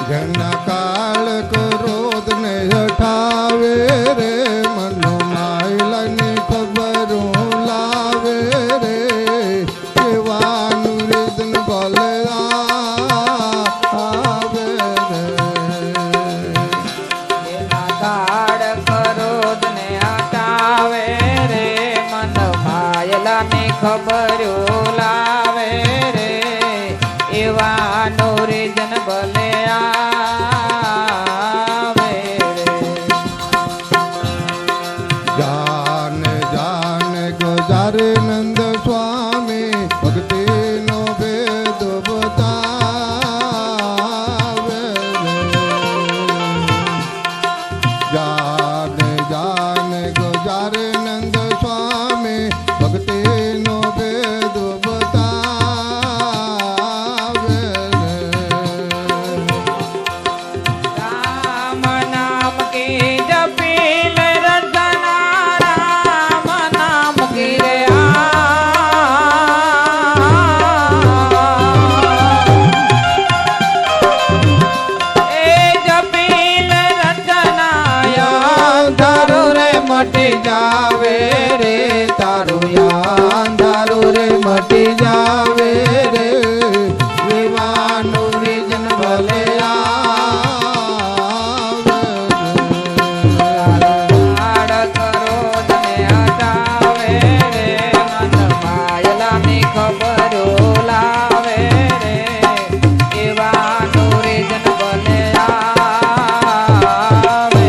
ઘણા કાળ ક્રોધ ને હટાવે રે મન માયલાની ખબરો લાવે રે કેવાનું રીતન ભલે આવે રે ઘણા કાળ ક્રોધ ને હટાવે રે મન માયલાની ખબરો લાવે રે એવાનું રીતન ભલે આવે રે જાન જાન ગજારે નંદ સ્વામી ભક્તિ નો ભેદ બતાવે જાન જાન ગજારે નંદ સ્વામી ભક્તિ નો ભેદ બતાવે રામ નામ કી જપીલ રચના રામ નામ કી રે એ જપીલ રચના તારું રે મટી જાવે રે તારું યાંધારું રે મટી જાવે રે વિવાનું રીજન ભલે ખબરો લાવે રે એવાનું રીજન ભલે આવે રે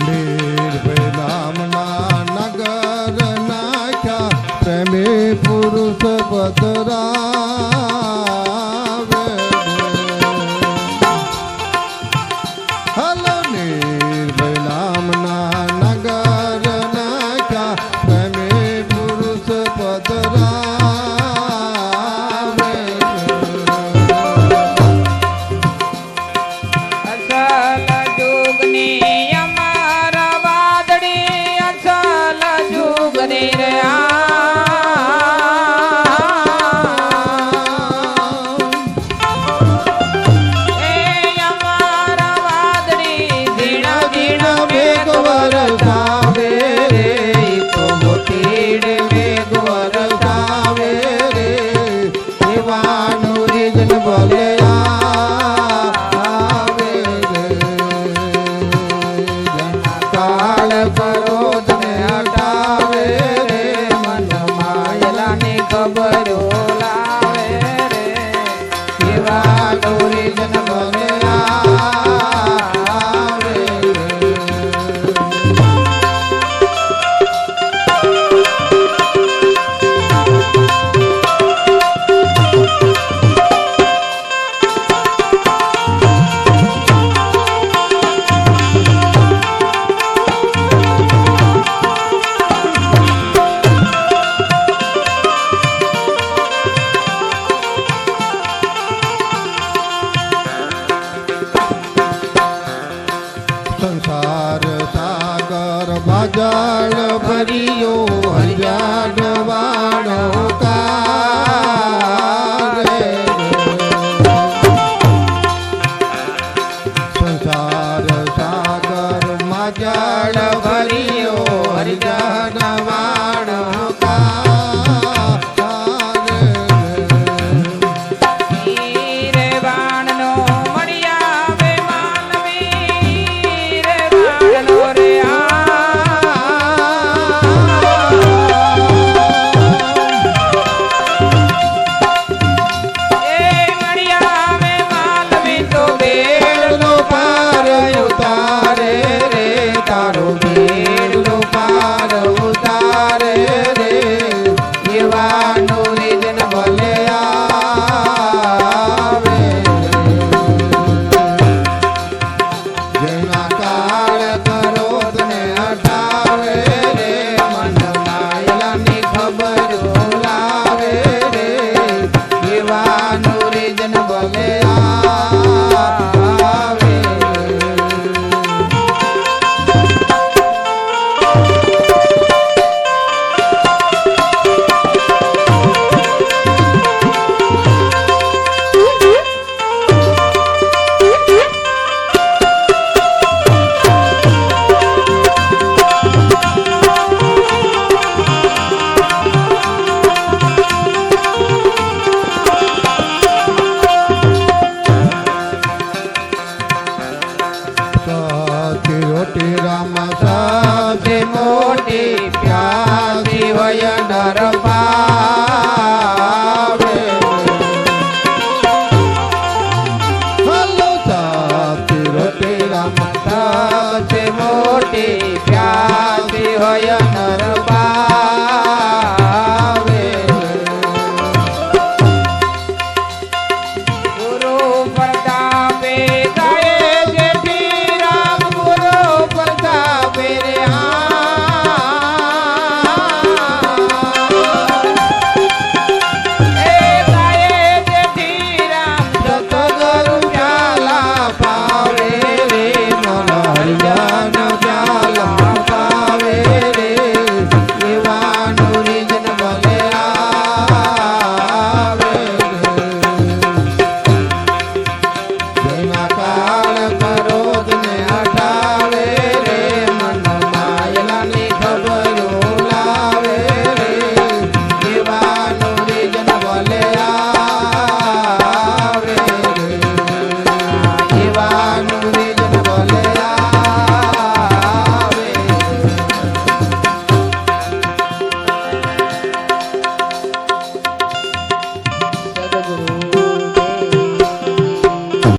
નિર્ભય નામના નગર નાખ્યા પ્રેમી પુરુષ પધરાવે હલ નિર્ભય નામના નગર નાખ્યા પ્રેમી પુરુષ પધરાવે અસલ જુગની અમારા વાદળી અસલ જુગની રે એ અમારા વાદળી ઝીણા ઝીણા મેઘ વરસાવે રે તો મોતીડ મેઘ વરસાવે રે એવાનું રીજન ભલે આવે રે કાળ ક્રોધ ને હટાવે રે મન માયલાની ખબરો લાવે રે એવાનું રીજન ભલે આવે રે સંસાર સાગર બાજાળ ભર્યો હરિયાળ વાળો કારે સંસાર સાગર માજાળ ભર્યો હરિયાળ વાળો કારે હીરે વાણનો મળી આવે માનવી સબસે મોટી પ્યાસી હોય નર પાવે ગુરુ પ્રતાપે ગાયે જેઠી રામ ગુરુ પ્રતાપે રે એ ગાયે જેઠી રામ સતગુરુ પ્યાલા પાવે રે મન હરિજન પ્યાલા પાવે રે એવાનું રીજન ભલે આવે રે જેના કાળ કરો